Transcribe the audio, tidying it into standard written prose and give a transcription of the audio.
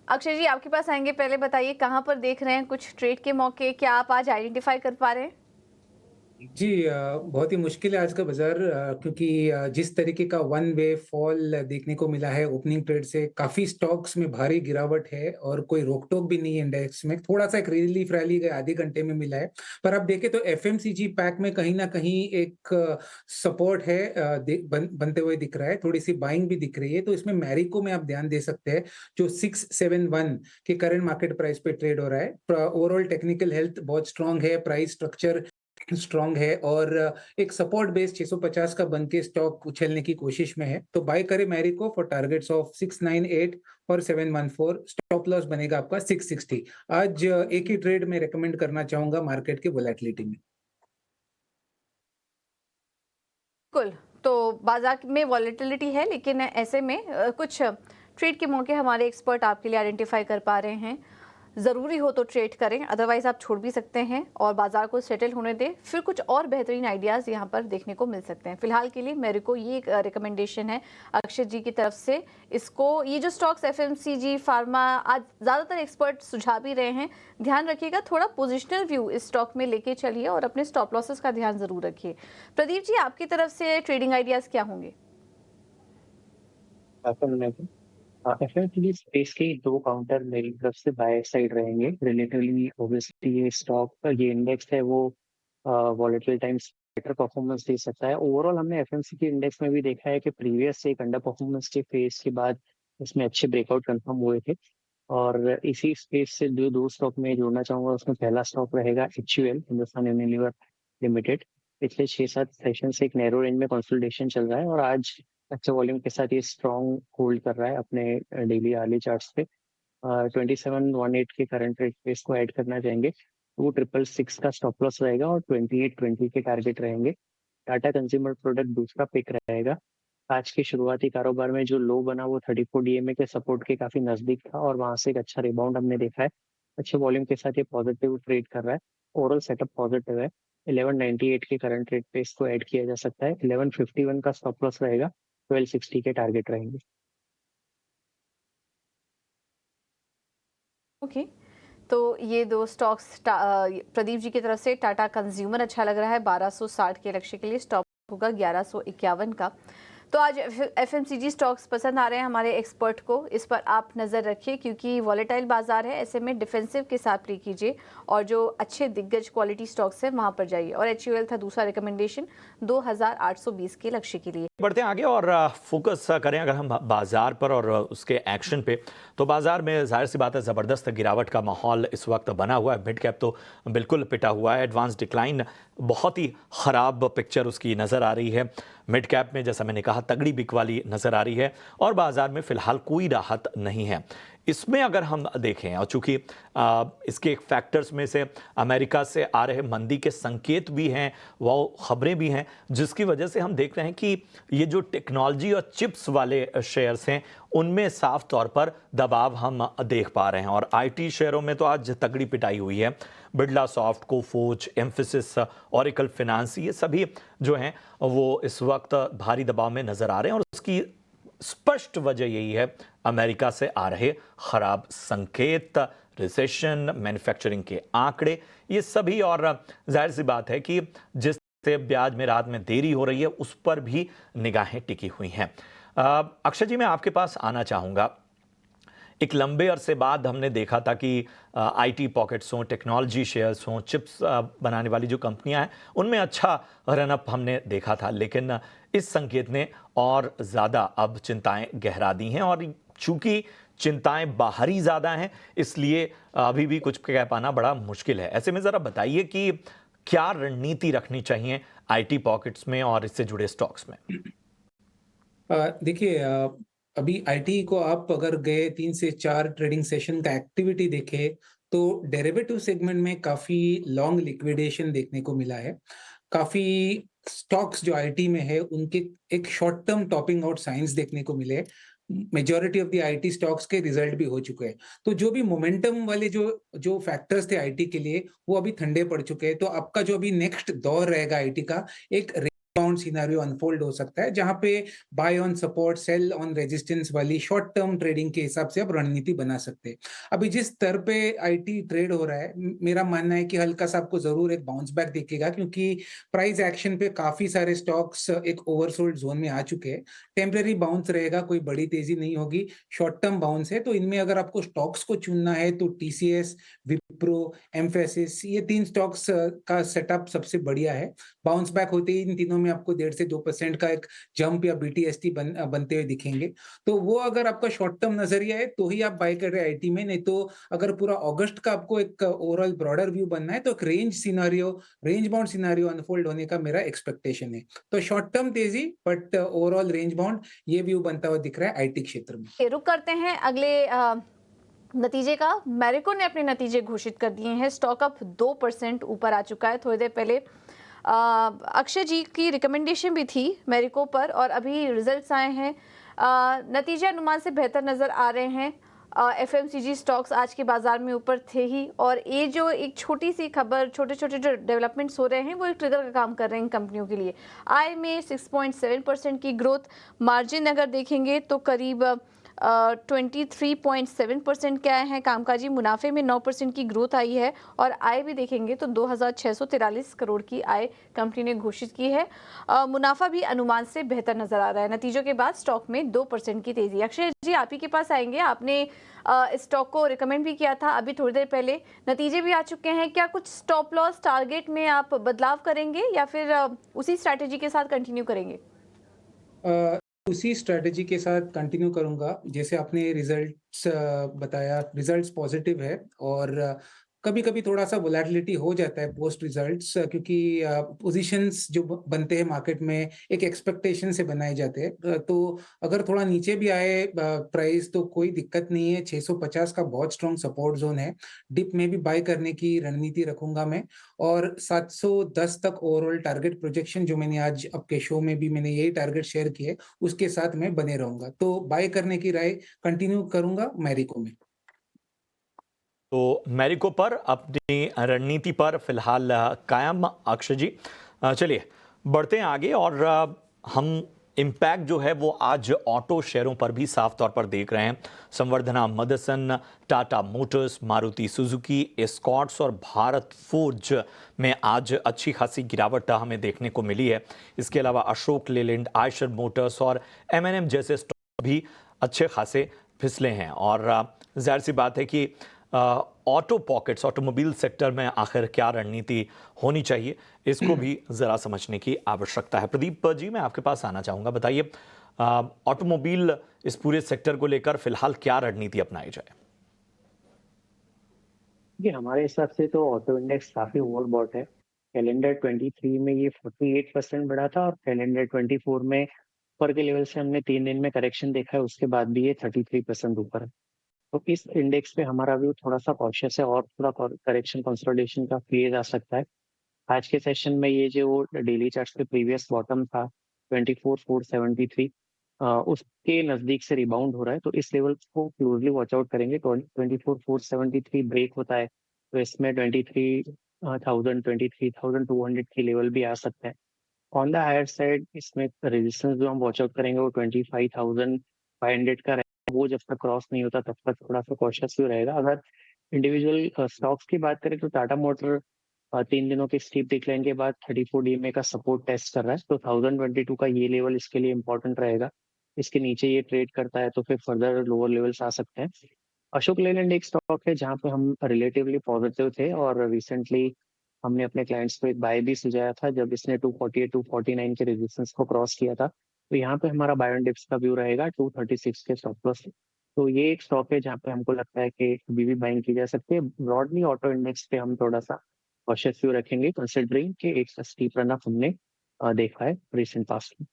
अक्षय जी आपके पास आएंगे, पहले बताइए कहाँ पर देख रहे हैं कुछ ट्रेड के मौके, क्या आप आज आइडेंटिफाई कर पा रहे हैं? जी बहुत ही मुश्किल है आज का बाज़ार क्योंकि जिस तरीके का वन वे फॉल देखने को मिला है ओपनिंग ट्रेड से काफ़ी स्टॉक्स में भारी गिरावट है और कोई रोक-टोक भी नहीं है इंडेक्स में। थोड़ा-सा एक रिलीफ रैली आधे घंटे में मिला है। पर आप देखें तो एफएमसीजी पैक में कहीं न कहीं एक सपोर्ट है बनते हुए दिख रहा है। थोड़ी-सी बाइंग भी दिख रही है। तो इसमें मैरिको में आप ध्यान दे सकते हैं जो 671 के करंट मार्केट प्राइस पे ट्रेड हो रहा है। ओवरऑल टेक्निकल हेल्थ बहुत स्ट्रांग है, प्राइस स्ट्रक्चर स्ट्रॉन्ग है और एक सपोर्ट बेस 650 का बन के स्टॉक उछलने की कोशिश में है। तो बाय करें मैरिको फॉर टारगेट्स ऑफ 698 और 714। स्टॉप लॉस बनेगा आपका 660। आज एक ही ट्रेड में रेकमेंड करना चाहूंगा मार्केट की वोलेटिलिटी में। बिल्कुल। तो बाजार में वॉलेटिलिटी है, लेकिन ऐसे में कुछ ट्रेड के मौके हमारे एक्सपर्ट आपके लिए आइडेंटिफाई कर पा रहे हैं। ज़रूरी हो तो ट्रेड करें, अदरवाइज आप छोड़ भी सकते हैं और बाजार को सेटल होने दें। फिर कुछ और बेहतरीन आइडियाज़ यहाँ पर देखने को मिल सकते हैं। फिलहाल के लिए मेरे को ये एक रिकमेंडेशन है अक्षय जी की तरफ से। इसको, ये जो स्टॉक्स एफएमसीजी, फार्मा, आज ज़्यादातर एक्सपर्ट सुझाव भी रहे हैं, ध्यान रखिएगा, थोड़ा पोजिशनल व्यू इस स्टॉक में लेके चलिए और अपने स्टॉप लॉसेस का ध्यान ज़रूर रखिए। प्रदीप जी आपकी तरफ से ट्रेडिंग आइडियाज़ क्या होंगे? एफएमसीजी स्पेस के 2 काउंटर मेरी तरफ से बाय साइड रहेंगे। रिलेटिवली ऑब्वियसली ये स्टॉक ये इंडेक्स है वो वॉलेटाइल टाइम्स बेटर परफॉर्मेंस दे सकता है। ओवरऑल हमने एफएमसीजी इंडेक्स में भी देखा है कि प्रीवियस एक अंडर परफॉर्मेंस के फेज के बाद इसमें अच्छे ब्रेकआउट कंफर्म हुए थे। और इसी स्पेस से जो 2 स्टॉक में जोड़ना चाहूंगा उसमें पहला स्टॉक रहेगा एचयूएल, हिंदुस्तान यूनिलीवर लिमिटेड। पिछले 6-7 सेशन से एक नैरो रेंज में कंसोलिडेशन चल रहा है और आज अच्छे वॉल्यूम के साथ ये स्ट्रॉन्ग होल्ड कर रहा है अपने डेली आर्ली चार्ट्स पे। 2718 के करंट रेट पे इसको ऐड करना चाहेंगे। वो 666 का स्टॉप लॉस रहेगा और 2820 के टारगेट रहेंगे। टाटा कंज्यूमर प्रोडक्ट दूसरा पिक रहेगा। आज के शुरुआती कारोबार में जो लो बना वो 34 डीएमए के सपोर्ट के काफी नजदीक था और वहां से एक अच्छा रिबाउंड हमने देखा है। अच्छे वॉल्यूम के साथ ये पॉजिटिव ट्रेड कर रहा है। ओवरऑल सेटअप पॉजिटिव है। 1198 के करंट रेट पे इसको ऐड किया जा सकता है। 1151 का स्टॉप लॉस रहेगा। 1260 के टारगेट रहेंगे। ओके। तो ये दो स्टॉक्स प्रदीप जी की तरफ से टाटा कंज्यूमर अच्छा लग रहा है, 1260 के लक्ष्य के लिए स्टॉप होगा 1151 का। तो आज एफएमसीजी स्टॉक्स पसंद आ रहे हैं हमारे एक्सपर्ट को, इस पर आप नज़र रखिए क्योंकि वॉलेटाइल बाजार है, ऐसे में डिफेंसिव के साथ प्ले कीजिए और जो अच्छे दिग्गज क्वालिटी स्टॉक्स हैं वहां पर जाइए। और एचयूएल था दूसरा रिकमेंडेशन 2820 के लक्ष्य के लिए। बढ़ते हैं आगे और फोकस करें अगर हम बाजार पर और उसके एक्शन पे, तो बाजार में जाहिर सी बात है ज़बरदस्त गिरावट का माहौल इस वक्त बना हुआ है। मिड कैप तो बिल्कुल पिटा हुआ है। एडवांस डिक्लाइन, बहुत ही ख़राब पिक्चर उसकी नज़र आ रही है। मिड कैप में जैसा मैंने कहा तगड़ी बिक वाली नज़र आ रही है और बाजार में फ़िलहाल कोई राहत नहीं है। इसमें अगर हम देखें, और चूंकि इसके फैक्टर्स में से अमेरिका से आ रहे मंदी के संकेत भी हैं, वो खबरें भी हैं, जिसकी वजह से हम देख रहे हैं कि ये जो टेक्नोलॉजी और चिप्स वाले शेयर्स हैं उनमें साफ तौर पर दबाव हम देख पा रहे हैं। और आईटी शेयरों में तो आज तगड़ी पिटाई हुई है। Birla soft, Coforge, emphasis, Oracle finance, ये सभी जो हैं वो इस वक्त भारी दबाव में नजर आ रहे हैं और उसकी स्पष्ट वजह यही है अमेरिका से आ रहे खराब संकेत, रिसेशन, मैन्युफैक्चरिंग के आंकड़े, ये सभी। और जाहिर सी बात है कि जिस से ब्याज में रात में देरी हो रही है उस पर भी निगाहें टिकी हुई हैं। अक्षय जी मैं आपके पास आना चाहूँगा। एक लंबे अरसे बाद हमने देखा था कि आईटी पॉकेट्स हों, टेक्नोलॉजी शेयर्स हों, चिप्स बनाने वाली जो कंपनियां हैं उनमें अच्छा रनअप हमने देखा था, लेकिन इस संकेत ने और ज़्यादा अब चिंताएं गहरा दी हैं। और चूंकि चिंताएं बाहरी ज़्यादा हैं इसलिए अभी भी कुछ कह पाना बड़ा मुश्किल है। ऐसे में ज़रा बताइए कि क्या रणनीति रखनी चाहिए आईटी पॉकेट्स में और इससे जुड़े स्टॉक्स में? देखिए अभी आईटी को आप अगर गए 3 से 4 ट्रेडिंग सेशन का एक्टिविटी देखें तो डेरिवेटिव सेगमेंट में काफ़ी लॉन्ग लिक्विडेशन देखने को मिला है। काफ़ी स्टॉक्स जो आईटी में है उनके एक short term topping out science देखने को मिले। Majority of the IT stocks के रिजल्ट भी हो चुके हैं। तो जो भी मोमेंटम वाले जो जो फैक्टर्स थे आईटी के लिए वो अभी ठंडे पड़ चुके हैं। तो आपका जो अभी नेक्स्ट दौर रहेगा आईटी का, एक रिबाउंड सिनेरियो अनफोल्ड हो सकता है, जहां पे buy on support, sell on resistance वाली शॉर्ट टर्म ट्रेडिंग के हिसाब से आप रणनीति बना सकते हैं। अभी जिस स्तर पे आईटी ट्रेड हो रहा है, मेरा मानना है कि हल्का सा आपको जरूर एक बाउंस बैक दिखेगा, क्योंकि प्राइस एक्शन पे काफी सारे स्टॉक्स एक ओवरसोल्ड जोन में आ चुके हैं। टेम्पररी बाउंस रहेगा, कोई बड़ी तेजी नहीं होगी, शॉर्ट टर्म बाउंस है। तो इनमें अगर आपको स्टॉक्स को चुनना है तो टीसीएस, विप्रो, एम्फेसिस, ये 3 स्टॉक्स का सेटअप सबसे बढ़िया है। बाउंस बैक होते ही इन तीनों में आपको 1.5 से 2% का एक जंप या बीटीएसटी बनते हुए दिखेंगे। तो वो अगर आपका शॉर्ट टर्म नजरिया है तो ही आप बाय कर रहे हैं आईटी में, नहीं तो अगर पूरा अगस्त का आपको एक ओवरऑल ब्रॉडर व्यू बनना है तो एक रेंज बाउंड सिनेरियो अनफोल्ड होने का मेरा एक्सपेक्टेशन है। तो शॉर्ट टर्म तेजी, बट ओवरऑल रेंज बाउंड ये व्यू बनता हुआ दिख रहा है आईटी क्षेत्र में। रुक करते हैं अगले नतीजे का। मैरिको ने अपने नतीजे घोषित कर दिए हैं। स्टॉक अप 2% ऊपर आ चुका है। थोड़ी देर पहले अक्षय जी की रिकमेंडेशन भी थी मैरिको पर, और अभी रिजल्ट्स आए हैं। नतीजे अनुमान से बेहतर नजर आ रहे हैं। एफएमसीजी स्टॉक्स आज के बाजार में ऊपर थे ही, और ये जो एक छोटी सी खबर, छोटे छोटे जो डेवलपमेंट्स हो रहे हैं, वो एक ट्रिगर का काम कर रहे हैं कंपनियों के लिए। आय में 6.7% की ग्रोथ, मार्जिन अगर देखेंगे तो करीब 23.7% के आए हैं। कामकाजी मुनाफे में 9% की ग्रोथ आई है, और आय भी देखेंगे तो 2,643 करोड़ की आय कंपनी ने घोषित की है। मुनाफा भी अनुमान से बेहतर नजर आ रहा है। नतीजों के बाद स्टॉक में 2% की तेजी। अक्षय जी, आप ही के पास आएंगे। आपने स्टॉक को रिकमेंड भी किया था अभी थोड़ी देर पहले, नतीजे भी आ चुके हैं। क्या कुछ स्टॉप लॉस टारगेट में आप बदलाव करेंगे, या फिर उसी स्ट्रैटेजी के साथ कंटिन्यू करेंगे? उसी स्ट्रेटेजी के साथ कंटिन्यू करूंगा। जैसे आपने रिजल्ट्स बताया, रिजल्ट्स पॉजिटिव है, और कभी-कभी थोड़ा-सा वोलेटिलिटी हो जाता है पोस्ट रिजल्ट्स, क्योंकि पोजीशंस जो बनते हैं मार्केट में एक एक्सपेक्टेशन से बनाए जाते हैं। तो अगर थोड़ा नीचे भी आए प्राइस तो कोई दिक्कत नहीं है। 650 का बहुत स्ट्रॉन्ग सपोर्ट जोन है। डिप में भी बाय करने की रणनीति रखूंगा मैं, और 710 तक ओवरऑल टारगेट प्रोजेक्शन जो मैंने आज आपके शो में भी मैंने यही टारगेट शेयर किए, उसके साथ मैं बने रहूंगा। तो बाय करने की राय कंटिन्यू करूंगा मैरिको में। तो मैरिको पर अपनी रणनीति पर फिलहाल कायम अक्षय जी। चलिए बढ़ते हैं आगे, और हम इम्पैक्ट जो है वो आज ऑटो शेयरों पर भी साफ तौर पर देख रहे हैं। Samvardhana Motherson, Tata Motors, Maruti Suzuki, Escorts और भारत फोर्ज में आज अच्छी खासी गिरावट हमें देखने को मिली है। इसके अलावा अशोक लेलैंड, आयशर मोटर्स और एमएनएम जैसे स्टॉक भी अच्छे खासे फिसले हैं। और जाहिर सी बात है कि ऑटो पॉकेट्स, ऑटोमोबाइल सेक्टर में आखिर क्या रणनीति होनी चाहिए, इसको भी ज़रा समझने की आवश्यकता है। प्रदीप जी, मैं आपके पास आना चाहूँगा। बताइए, ऑटोमोबाइल इस पूरे सेक्टर को लेकर फिलहाल क्या रणनीति अपनाई जाए? ये हमारे हिसाब से तो ऑटो इंडेक्स काफी ओवरबॉट है। कैलेंडर 23 में ये 48% बढ़ा था, और कैलेंडर 24 में ऊपर के लेवल से हमने 3 दिन में करेक्शन देखा है, उसके बाद भी ये 33% ऊपर है। तो इस इंडेक्स पे हमारा व्यू थोड़ा-सा कॉशियस है, और थोड़ा करेक्शन कंसोलिडेशन का फेज आ सकता है। आज के सेशन में ये जो डेली चार्ट्स पे प्रीवियस बॉटम था 24,473, उसके नज़दीक से रिबाउंड हो रहा है, तो इस लेवल को क्लोज़ली वॉच आउट करेंगे। 24,473 ब्रेक होता है, तो इसमें 23,200 के लेवल भी आ सकते हैं। ऑन द हायर साइड इसमें रेजिस्टेंस जो हम वॉच आउट करेंगे वो 25,500 का रहेगा। वो जब तक क्रॉस नहीं होता तब तक थोड़ा-सा कॉशियस व्यू रहेगा। अगर इंडिविजुअल स्टॉक्स की बात करें तो टाटा मोटर 3 दिनों के स्टीप डिक्लाइन के बाद 34 डीएमए का सपोर्ट टेस्ट कर रहा है, तो 1022 का ये लेवल इसके लिए इम्पोर्टेंट रहेगा। इसके नीचे ये ट्रेड करता है तो फिर फर्दर लोअर लेवल्स आ सकते हैं। अशोक लेलैंड एक स्टॉक है जहाँ पे हम रिलेटिवली पॉजिटिव थे, और रिसेंटली हमने अपने क्लाइंट्स को एक बाय भी सुझाया था जब इसने 248, 249 के रेजिस्टेंस को क्रॉस किया था। तो यहाँ पे हमारा बाय ऑन डिप्स का व्यू रहेगा 236 के स्टॉप लॉस। तो ये एक स्टॉक है जहाँ पे हमको लगता है कि अभी भी बाइंग की जा सकती है। ब्रॉडली ऑटो इंडेक्स पे हम थोड़ा-सा कॉशियस व्यू रखेंगे, कंसिडरिंग कि एक स्टीप रन अप हमने देखा है रिसेंट पास्ट में।